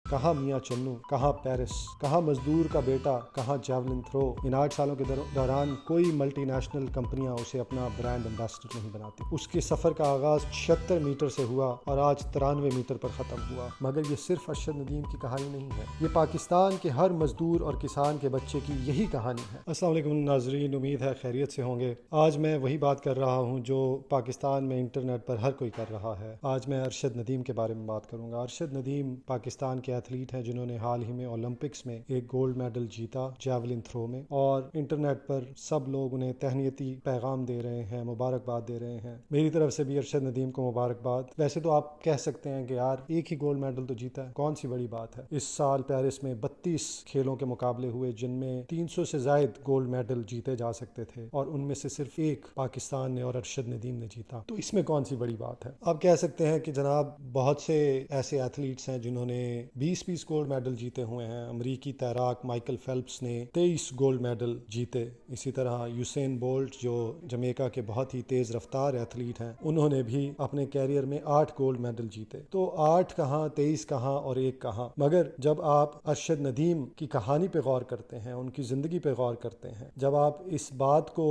کہاں میاں چنو، کہاں پیرس، کہاں مزدور کا بیٹا، کہاں جیولن تھرو۔ ان 8 سالوں کے دوران کوئی ملٹی نیشنل کمپنیاں اسے اپنا برانڈ امبیسڈر نہیں بناتی۔ اس کے سفر کا آغاز 76 میٹر سے ہوا اور آج 93 میٹر پر ختم ہوا۔ مگر یہ صرف ارشد ندیم کی کہانی نہیں ہے، یہ پاکستان کے ہر مزدور اور کسان کے بچے کی یہی کہانی ہے۔ السلام علیکم ناظرین، امید ہے خیریت سے ہوں گے۔ آج میں وہی بات کر رہا ہوں جو پاکستان میں انٹرنیٹ پر ہر کوئی کر رہا ہے۔ آج میں ارشد ندیم کے بارے میں بات کروں گا۔ ارشد ندیم پاکستان کے ایتھلیٹ ہیں جنہوں نے حال ہی میں اولمپکس میں ایک گولڈ میڈل جیتا جیولن تھرو میں، اور انٹرنیٹ پر سب لوگ انہیں تہنیتی پیغام دے رہے ہیں، مبارکباد دے رہے ہیں۔ میری طرف سے بھی ارشد ندیم کو مبارکباد۔ ویسے تو آپ کہہ سکتے ہیں کہ یار ایک ہی گولڈ میڈل تو جیتا ہے، کون سی بڑی بات ہے۔ اس سال پیرس میں 32 کھیلوں کے مقابلے ہوئے جن میں 300 سے زائد گولڈ میڈل جیتے جا سکتے تھے، اور ان میں سے صرف ایک پاکستان نے اور ارشد ندیم نے جیتا، تو اس میں کون سی بڑی بات ہے۔ آپ کہہ سکتے ہیں کہ جناب بہت سے ایسے ایتھلیٹس ہیں جنہوں نے 20 گولڈ میڈل جیتے ہوئے ہیں۔ امریکی تیراک مائیکل فیلپس نے 23 گولڈ میڈل جیتے۔ اسی طرح یوسین بولٹ جو جمیکا کے بہت ہی تیز رفتار ایتھلیٹ ہیں، انہوں نے بھی اپنے کیریئر میں 8 گولڈ میڈل جیتے۔ تو 8 کہاں، 23 کہاں اور 1 کہاں۔ مگر جب آپ ارشد ندیم کی کہانی پہ غور کرتے ہیں، ان کی زندگی پہ غور کرتے ہیں، جب آپ اس بات کو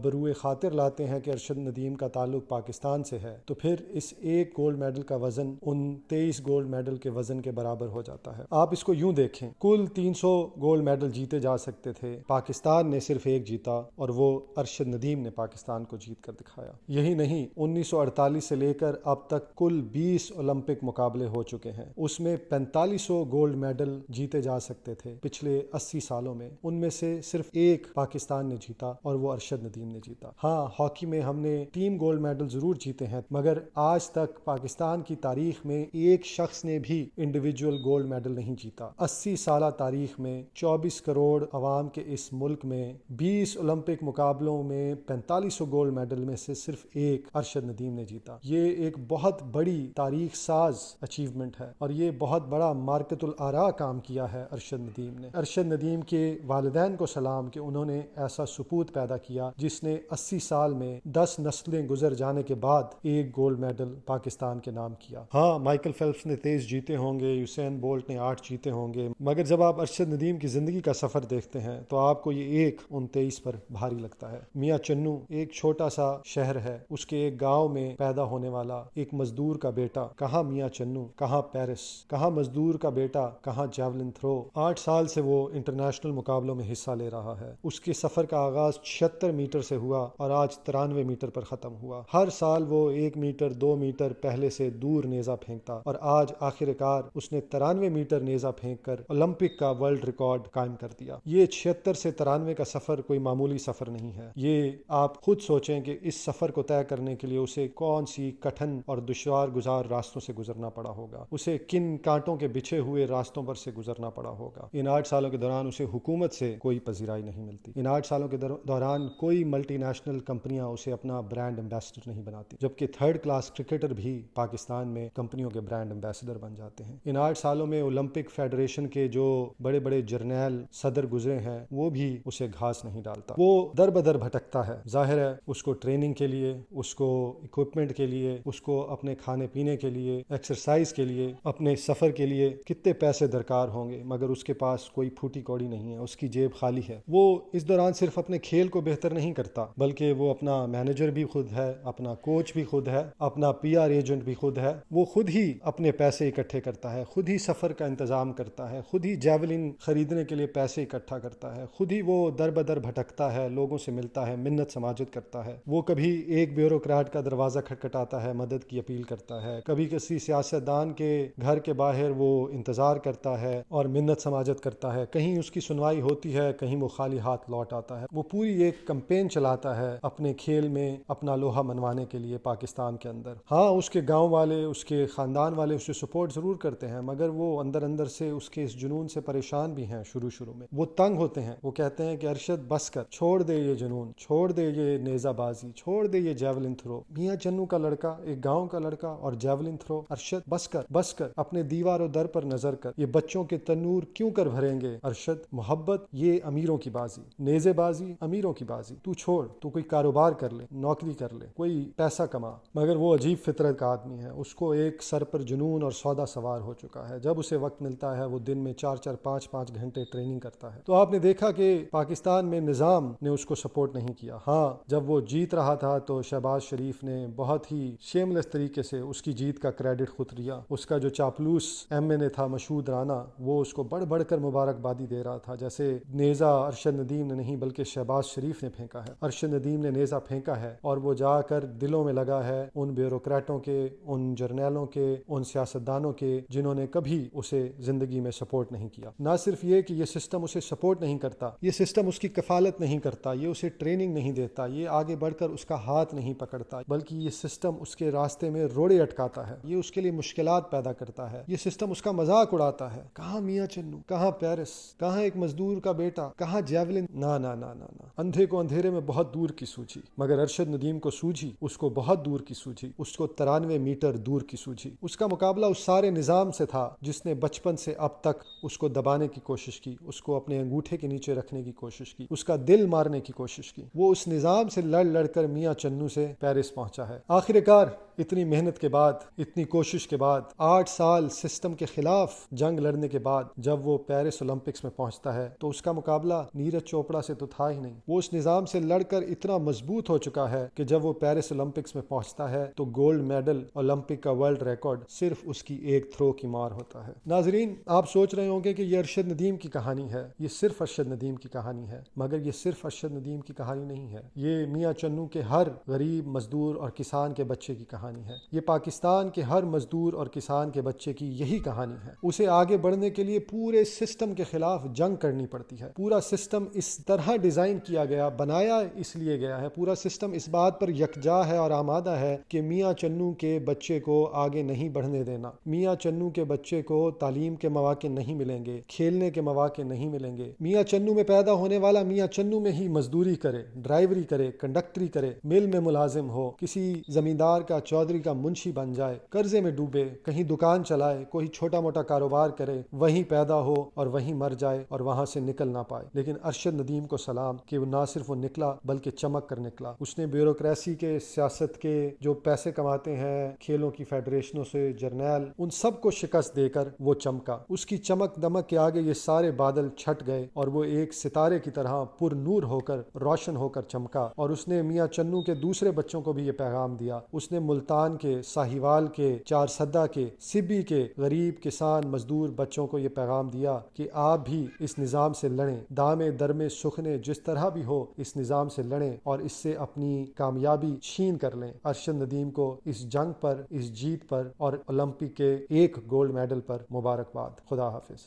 بروئے خاطر لاتے ہیں کہ ارشد ندیم کا تعلق پاکستان سے ہے، تو پھر اس ایک گولڈ میڈل کا وزن ان 23 گولڈ میڈل کے وزن کے برابر ہو جاتا ہے۔ آپ اس کو یوں دیکھیں، کل 300 گولڈ میڈل جیتے جا سکتے تھے، پاکستان نے صرف ایک جیتا، اور وہ ارشد ندیم نے پاکستان کو جیت کر دکھایا۔ یہی نہیں، 1948 سے لے کر اب تک کل 20 اولمپک مقابلے ہو چکے ہیں، اس میں 4500 گولڈ میڈل جیتے جا سکتے تھے پچھلے 80 سالوں میں، ان میں سے صرف ایک پاکستان نے جیتا اور وہ ارشد ندیم نے جیتا۔ ہاں، ہاکی میں ہم نے 3 گولڈ میڈل ضرور جیتے ہیں، مگر آج تک پاکستان کی تاریخ میں ایک شخص نے بھی انڈیویجول گولڈ میڈل نہیں جیتا۔ 80 سالہ تاریخ میں 24 کروڑ عوام کے اس ملک میں 20 اولمپک مقابلوں میں 4500 گولڈ میڈل میں سے صرف ایک ارشد ندیم نے جیتا۔ یہ ایک بہت بڑی تاریخ ساز اچیومنٹ ہے، اور یہ بہت بڑا مارکت الآراء کام کیا ہے ارشد ندیم نے۔ ارشد ندیم کے والدین کو سلام کہ انہوں نے ایسا سپوت پیدا کیا جس نے 80 سال میں 10 نسلیں گزر جانے کے بعد ایک گولڈ میڈل پاکستان کے نام کیا۔ ہاں، مائیکل فیلپس نے 23 جیتے ہوں گے، یوسین بولٹ نے 8 جیتے ہوں گے، مگر جب آپ ارشد ندیم کی زندگی کا سفر دیکھتے ہیں تو آپ کو یہ ایک ان 23 پر بھاری لگتا ہے۔ میاں چنو ایک چھوٹا سا شہر ہے، اس کے ایک گاؤں میں پیدا ہونے والا ایک مزدور کا بیٹا، کہاں میاں چنو، کہاں پیرس، کہاں مزدور کا بیٹا، کہاں جیولن تھرو۔ 8 سال سے وہ انٹرنیشنل مقابلوں میں حصہ لے رہا ہے۔ اس کے سفر کا آغاز 76 میٹر سے ہوا اور آج 93 میٹر پر ختم ہوا۔ ہر سال وہ 1 میٹر 2 میٹر پہلے سے دور نیزہ پھینکتا، اور آج آخر کار اس نے 93 میٹر نیزہ پھینک کر اولمپک کا ورلڈ ریکارڈ قائم کر دیا۔ یہ 76 سے 93 کا سفر کوئی معمولی سفر نہیں ہے۔ یہ آپ خود سوچیں کہ اس سفر کو طے کرنے کے لیے اسے کون سی کٹھن اور دشوار گزار راستوں سے گزرنا پڑا ہوگا، اسے کن کانٹوں کے بچھے ہوئے راستوں پر سے گزرنا پڑا ہوگا۔ ان 8 سالوں کے دوران اسے حکومت سے کوئی پذیرائی نہیں ملتی۔ ان 8 سالوں کے دوران کوئی ملٹی نیشنل کمپنیاں اسے اپنا برانڈ امبیسڈر نہیں بناتی، جبکہ 3rd کلاس کرکٹر بھی پاکستان میں کمپنیوں کے برانڈ امبیسڈر بن جاتے ہیں۔ ان 8 سالوں میں اولمپک فیڈریشن کے جو بڑے بڑے جرنیل صدر گزرے ہیں، وہ بھی اسے گھاس نہیں ڈالتا، وہ در بدر بھٹکتا ہے۔ ظاہر ہے اس کو ٹریننگ کے لیے، اس کو اکوپمنٹ کے لیے، اس کو اپنے کھانے پینے کے لیے، ایکسرسائز کے لیے، اپنے سفر کے لیے کتنے پیسے درکار ہوں گے، مگر اس کے پاس کوئی پھوٹی کوڑی نہیں ہے، اس کی جیب خالی ہے۔ وہ اس دوران صرف اپنے کھیل کو بہتر نہیں کرتا، بلکہ وہ اپنا مینیجر بھی خود ہے، اپنا کوچ بھی خود ہے، اپنا PR ایجنٹ بھی خود ہے، وہ خود ہی اپنے پیسے اکٹھے کرتا ہے، خود ہی سفر کا انتظام کرتا ہے، خود ہی جیولن خریدنے کے لیے پیسے اکٹھا کرتا ہے، خود ہی وہ در بدر بھٹکتا ہے، لوگوں سے ملتا ہے، منت سماجت کرتا ہے۔ وہ کبھی ایک بیوروکریٹ کا دروازہ کھٹکھٹاتا ہے، مدد کی اپیل کرتا ہے، کبھی کسی سیاستدان کے گھر کے باہر وہ انتظار کرتا ہے اور منت سماجت کرتا ہے، کہیں اس کی سنوائی ہوتی ہے، کہیں وہ خالی ہاتھ لوٹ آتا ہے۔ وہ پوری ایک کمپین چلاتا ہے اپنے کھیل میں اپنا لوہا منوانے کے لیے پاکستان کے اندر۔ ہاں، اس کے گاؤں والے، اس کے خاندان والے اسے سپورٹ ضرور کرتے ہیں، مگر وہ اندر اندر سے اس کے اس جنون سے پریشان بھی ہیں۔ شروع میں وہ تنگ ہوتے ہیں، وہ کہتے ہیں کہ ارشد بس کر، چھوڑ دے یہ جنون، چھوڑ دے یہ نیزہ بازی، چھوڑ دے یہ جیولن تھرو۔ میاں چنو کا لڑکا، ایک گاؤں کا لڑکا، اور جیولن تھرو، ارشد بس کر، بس کر، اپنے دیوار و در پر نظر کر، یہ بچوں کے تنور کیوں کر بھریں گے ارشد؟ محبت یہ امیروں کی بازی، نیزے بازی امیروں کی بازی، تو چھوڑ، تو کوئی کاروبار کر لے، نوکری کر لے، کوئی پیسہ کما۔ مگر وہ عجیب فطرت کا آدمی ہے، اس کو ایک سر پر جنون اور سودا سوار ہو چکا ہے۔ ہے, جب اسے وقت ملتا ہے وہ دن میں 4-4 5-5 گھنٹے ٹریننگ کرتا ہے. تو آپ نے دیکھا کہ پاکستان میں نظام نے اس کو سپورٹ نہیں کیا. ہاں جب وہ جیت رہا تھا تو شہباز شریف نے بہت ہی شیملیس طریقے سے اس کی جیت کا کریڈٹ خود لیا. اس کا جو چاپلوس ایم این اے تھا مشہود رانا, وہ اس کو بڑھ بڑھ کر مبارکبادی دے رہا تھا, جیسے نیزہ ارشد ندیم نے نہیں بلکہ شہباز شریف نے پھینکا ہے. ارشد ندیم نے نیزہ پھینکا ہے اور وہ جا کر دلوں میں لگا ہے ان بیوروکریٹوں کے, ان جرنیلوں کے, ان سیاستدانوں کے جنہوں نے کبھی اسے زندگی میں سپورٹ نہیں کیا. نہ صرف یہ کہ یہ سسٹم اسے سپورٹ نہیں کرتا, یہ سسٹم اس کی کفالت نہیں کرتا, یہ اسے ٹریننگ نہیں دیتا, یہ آگے بڑھ کر اس کا ہاتھ نہیں پکڑتا, بلکہ یہ سسٹم اس کے راستے میں روڑے اٹکاتا ہے, یہ اس کے لیے مشکلات پیدا کرتا ہے, یہ سسٹم اس کا مذاق اڑاتا ہے. کہاں میاں چنو, کہاں پیرس, کہاں ایک مزدور کا بیٹا, کہاں جیولن. نہ نہ نہ نہ نہ, اندھے کو اندھیرے میں بہت دور کی سوجھی, مگر ارشد ندیم کو سوجھی, اس کو بہت دور کی سوجھی, اس کو 93 میٹر دور کی سوجھی. اس کا مقابلہ اس سارے نظام سے تھا جس نے بچپن سے اب تک اس کو دبانے کی کوشش کی, اس کو اپنے انگوٹھے کے نیچے رکھنے کی کوشش کی, اس کا دل مارنے کی کوشش کی. وہ اس نظام سے لڑ لڑ کر میاں چنو سے پیرس پہنچا ہے. آخر کار اتنی محنت کے بعد, اتنی کوشش کے بعد, 8 سال سسٹم کے خلاف جنگ لڑنے کے بعد جب وہ پیرس اولمپکس میں پہنچتا ہے تو اس کا مقابلہ نیرج چوپڑا سے تو تھا ہی نہیں. وہ اس نظام سے لڑ کر اتنا مضبوط ہو چکا ہے کہ جب وہ پیرس اولمپکس میں پہنچتا ہے تو گولڈ میڈل, اولمپک کا ورلڈ ریکارڈ صرف اس کی ایک تھرو کی مار ہوتا ہے. ناظرین, آپ سوچ رہے ہوں گے کہ یہ ارشد ندیم کی کہانی ہے, یہ صرف ارشد ندیم کی کہانی ہے, مگر یہ صرف ارشد ندیم کی کہانی نہیں ہے, یہ میاں چنو کے ہر غریب مزدور اور کسان کے بچے کی کہانی ہے. یہ پاکستان کے ہر مزدور اور کسان کے بچے کی یہی کہانی ہے. اسے آگے بڑھنے کے لیے پورے سسٹم کے خلاف جنگ کرنی پڑتی ہے. پورا سسٹم اس طرح ڈیزائن کیا گیا, بنایا اس لیے گیا ہے, پورا سسٹم اس بات پر یکجا ہے اور آمادہ ہے کہ میاں چنو کے بچے کو آگے نہیں بڑھنے دینا. میاں چنو کے بچے کو تعلیم کے مواقع نہیں ملیں گے, کھیلنے کے مواقع نہیں ملیں گے. میاں چنو میں پیدا ہونے والا میاں چنو میں ہی مزدوری کرے, ڈرائیوری کرے, کنڈکٹری کرے, مل میں ملازم ہو, کسی زمیندار کا, چودھری کا منشی بن جائے, قرضے میں ڈوبے, کہیں دکان چلائے, کوئی چھوٹا موٹا کاروبار کرے, وہیں پیدا ہو اور وہیں مر جائے اور وہاں سے نکل نہ پائے. لیکن ارشد ندیم کو سلام کہ وہ نہ صرف وہ نکلا بلکہ چمک کر نکلا. اس نے بیوروکریسی کے, سیاست کے جو پیسے کماتے ہیں کھیلوں کی فیڈریشنوں سے, جرنیل, ان سب کو شکست دے کر وہ چمکا. اس کی چمک دمک کے آگے یہ سارے بادل چھٹ گئے اور وہ ایک ستارے کی طرح پر نور ہو کر, روشن ہو کر چمکا. اور اس نے میاں چنو کے دوسرے بچوں کو بھی یہ پیغام دیا. اس نے ملتان کے, ساہیوال کے, چارسدہ کے, سبی کے غریب کسان مزدور بچوں کو یہ پیغام دیا کہ آپ بھی اس نظام سے لڑیں, دامے درمے سخنے جس طرح بھی ہو اس نظام سے لڑیں اور اس سے اپنی کامیابی چھین کر لیں. ارشد ندیم کو اس جنگ پر, اس جیت پر اور اولمپک کے ایک گولڈ میڈل پر مبارکباد. خدا حافظ.